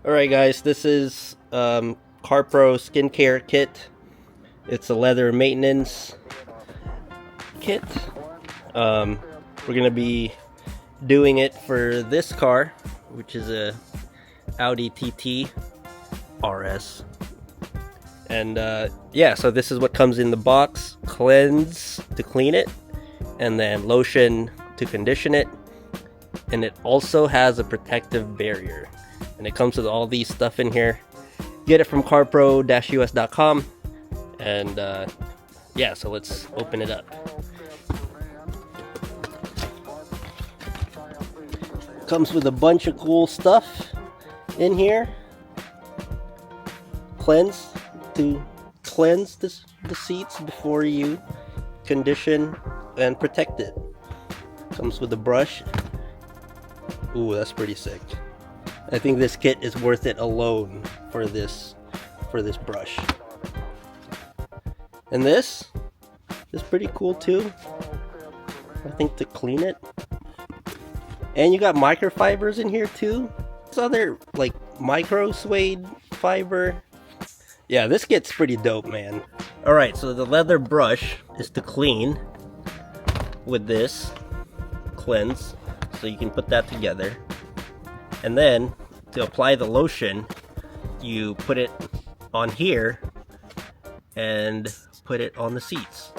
Alright guys, this is CarPro Skincare Kit. It's a leather maintenance kit. We're going to be doing it for this car, which is a Audi TT RS. And yeah, so this is what comes in the box. Cleanse to clean it, and then lotion to condition it. And it also has a protective barrier. And it comes with all these stuff in here. Get it from carpro-us.com. And yeah, so let's open it up. Comes with a bunch of cool stuff in here. Cleanse to cleanse the seats before you condition and protect it. Comes with a brush. Ooh, that's pretty sick. I think this kit is worth it alone for this brush. And this is pretty cool too, I think, to clean it. And you got microfibers in here too. This other like micro suede fiber. Yeah, this kit's pretty dope, man. Alright, so the leather brush is to clean with this cleanse, so you can put that together. And then to apply the lotion, you put it on here and put it on the seats.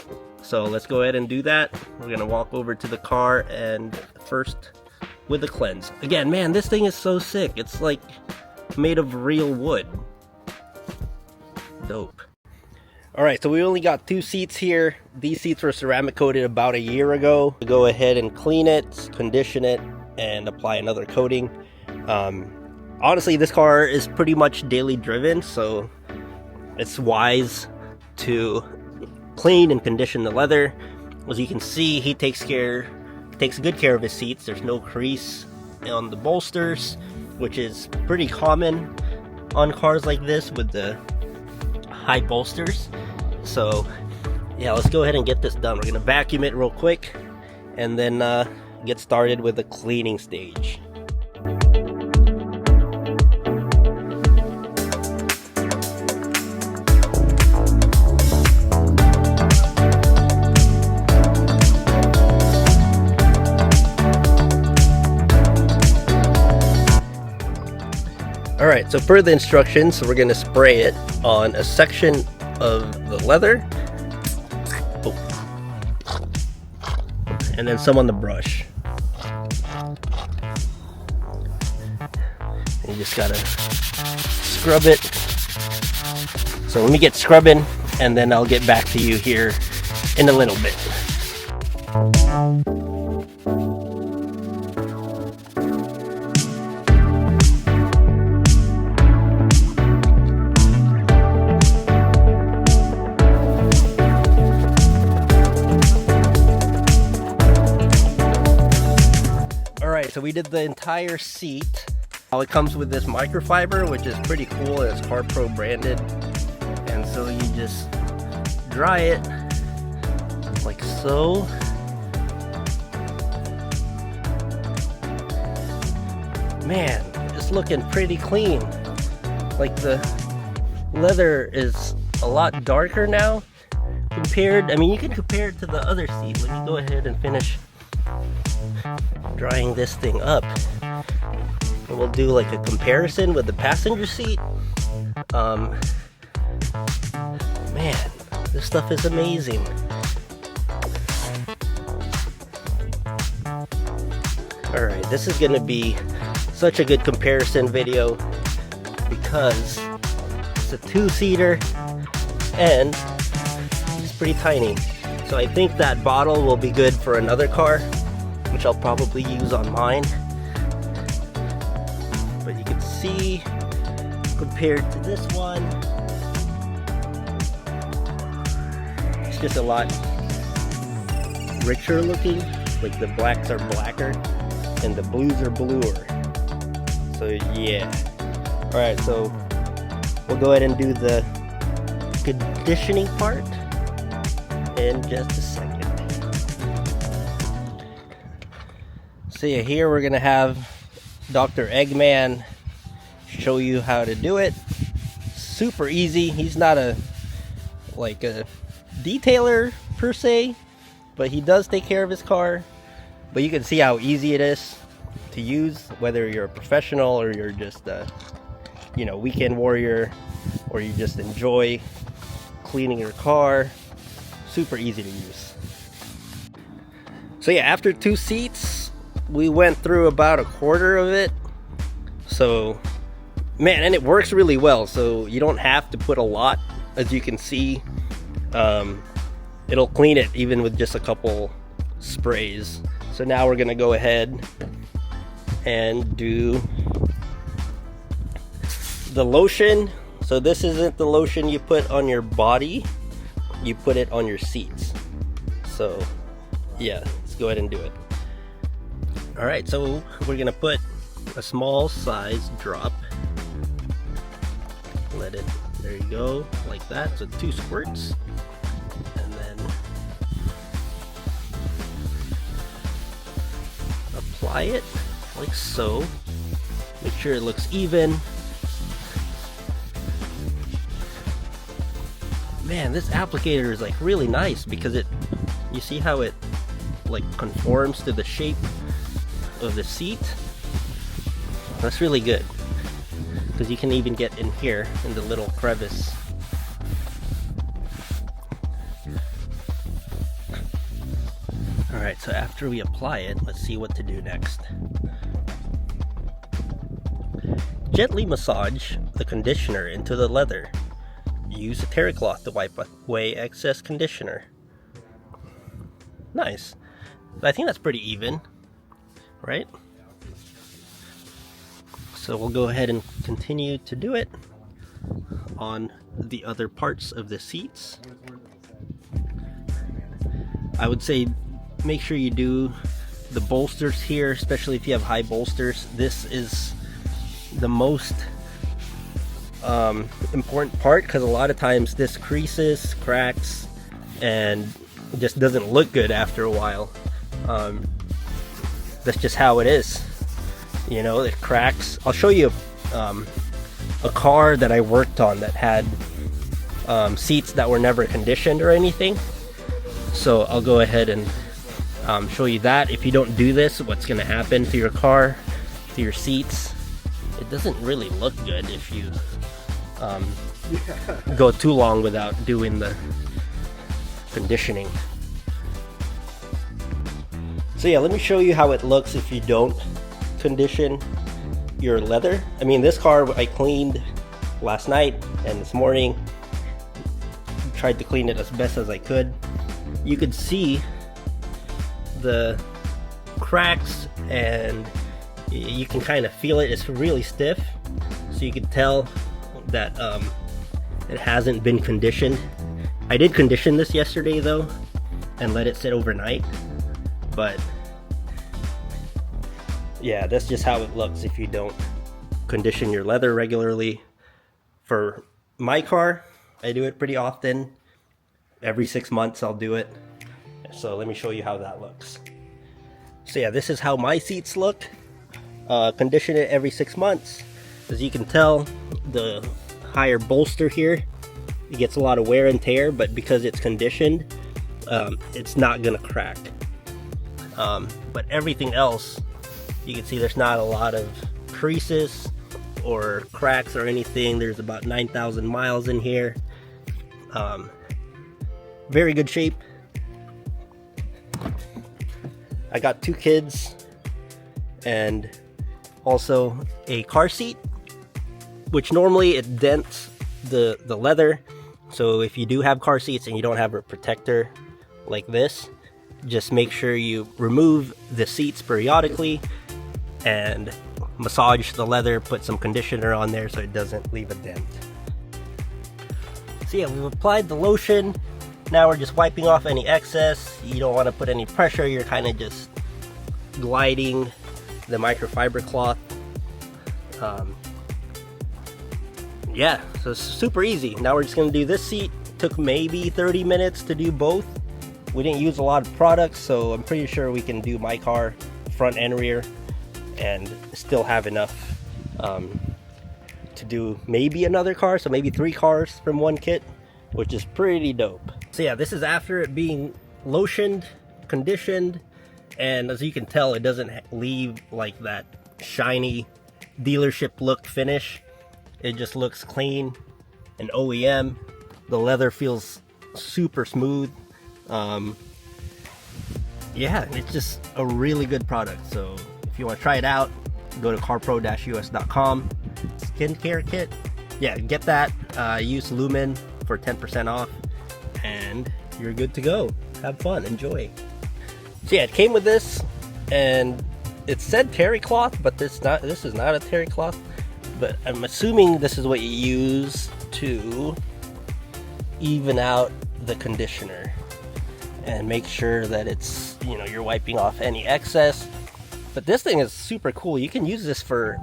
So let's go ahead and do that. We're gonna walk over to the car and first with the cleanse. Again, man, this thing is so sick. It's like made of real wood. Dope. Alright, so we only got 2 seats here. These seats were ceramic coated about a year ago. Go ahead and clean it, condition it, and apply another coating. Honestly, this car is pretty much daily driven, so it's wise to clean and condition the leather. As you can see, he takes good care of his seats. There's no crease on the bolsters, which is pretty common on cars like this with the high bolsters. So yeah, let's go ahead and get this done. We're gonna vacuum it real quick and then get started with the cleaning stage. Alright, so per the instructions, we're going to spray it on a section of the leather. Oh. And then some on the brush. And you just gotta scrub it. So let me get scrubbing, and then I'll get back to you here in a little bit. So we did the entire seat. It comes with this microfiber, which is pretty cool. It's CarPro branded. And so you just dry it like so. Man, it's looking pretty clean. Like the leather is a lot darker now compared. I mean, you can compare it to the other seat. Let me go ahead and finish drying this thing up, and we'll do like a comparison with the passenger seat. Man, this stuff is amazing. Alright, this is gonna be such a good comparison video because it's a 2-seater and it's pretty tiny. So I think that bottle will be good for another car, which I'll probably use on mine. But you can see, compared to this one, it's just a lot richer looking. Like the blacks are blacker and the blues are bluer. So yeah. Alright, so we'll go ahead and do the conditioning part in just a second. So yeah, here we're gonna have Dr. Eggman show you how to do it. Super easy. He's not a detailer per se, but he does take care of his car. But you can see how easy it is to use, whether you're a professional or you're just a weekend warrior, or you just enjoy cleaning your car. Super easy to use. So yeah, after 2 seats, we went through about a quarter of it. So man, and it works really well, so you don't have to put a lot. As you can see, it'll clean it even with just a couple sprays. So now we're gonna go ahead and do the lotion. So this isn't the lotion you put on your body, you put it on your seats. So yeah, let's go ahead and do it. All right, so we're gonna put a small size drop. Let it, there you go, like that. So 2 squirts, and then apply it like so. Make sure it looks even. Man, this applicator is like really nice because you see how it like conforms to the shape of the seat. That's really good because you can even get in here in the little crevice. Alright, so after we apply it, let's see what to do next. Gently massage the conditioner into the leather. Use a terry cloth to wipe away excess conditioner. Nice. I think that's pretty even, right? So we'll go ahead and continue to do it on the other parts of the seats. I would say make sure you do the bolsters here, especially if you have high bolsters. This is the most important part because a lot of times this creases, cracks, and just doesn't look good after a while. That's just how it is. You know, it cracks. I'll show you a car that I worked on that had seats that were never conditioned or anything. So I'll go ahead and show you that. If you don't do this, what's going to happen to your car, to your seats. It doesn't really look good if you go too long without doing the conditioning. So yeah, let me show you how it looks if you don't condition your leather. I mean, this car I cleaned last night and this morning. Tried to clean it as best as I could. You could see the cracks and you can kind of feel it. It's really stiff, so you can tell that it hasn't been conditioned. I did condition this yesterday though and let it sit overnight, but yeah, that's just how it looks if you don't condition your leather regularly. For my car, I do it pretty often. Every 6 months I'll do it. So let me show you how that looks. So yeah, this is how my seats look. Condition it every 6 months. As you can tell, the higher bolster here, it gets a lot of wear and tear, but because it's conditioned, it's not gonna crack. But everything else, you can see there's not a lot of creases or cracks or anything. There's about 9,000 miles in here. Very good shape. I got 2 kids and also a car seat, which normally it dents the leather. So if you do have car seats and you don't have a protector like this, just make sure you remove the seats periodically and massage the leather, put some conditioner on there so it doesn't leave a dent. So yeah, we've applied the lotion. Now we're just wiping off any excess. You don't want to put any pressure. You're kind of just gliding the microfiber cloth. Yeah, so it's super easy. Now we're just going to do this seat. Took maybe 30 minutes to do both. We didn't use a lot of products, so I'm pretty sure we can do my car front and rear and still have enough to do maybe another car, so maybe 3 cars from one kit, which is pretty dope. So yeah, this is after it being lotioned, conditioned, and as you can tell, it doesn't leave like that shiny dealership look finish. It just looks clean and OEM. The leather feels super smooth. Yeah, it's just a really good product. So if you want to try it out, go to carpro-us.com. Skincare kit, yeah, get that. Use Lumen for 10% off, and you're good to go. Have fun, enjoy. So yeah, it came with this, and it said terry cloth, but this is not a terry cloth. But I'm assuming this is what you use to even out the conditioner and make sure that it's, you know, you're wiping off any excess. But this thing is super cool. You can use this for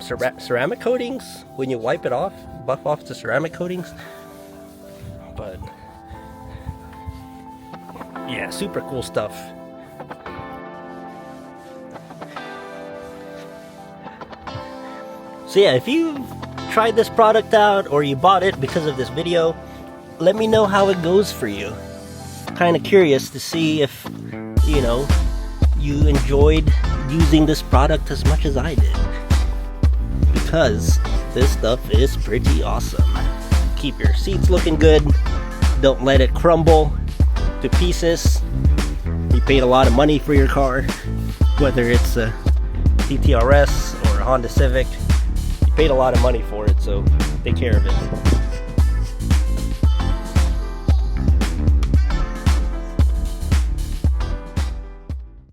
ceramic coatings when you wipe it off, buff off the ceramic coatings. But yeah, super cool stuff. So yeah, if you tried this product out or you bought it because of this video, let me know how it goes for you. Kind of curious to see if, you know, you enjoyed using this product as much as I did, because this stuff is pretty awesome. Keep your seats looking good. Don't let it crumble to pieces. You paid a lot of money for your car, whether it's a CTRS or a Honda Civic. You paid a lot of money for it, so take care of it.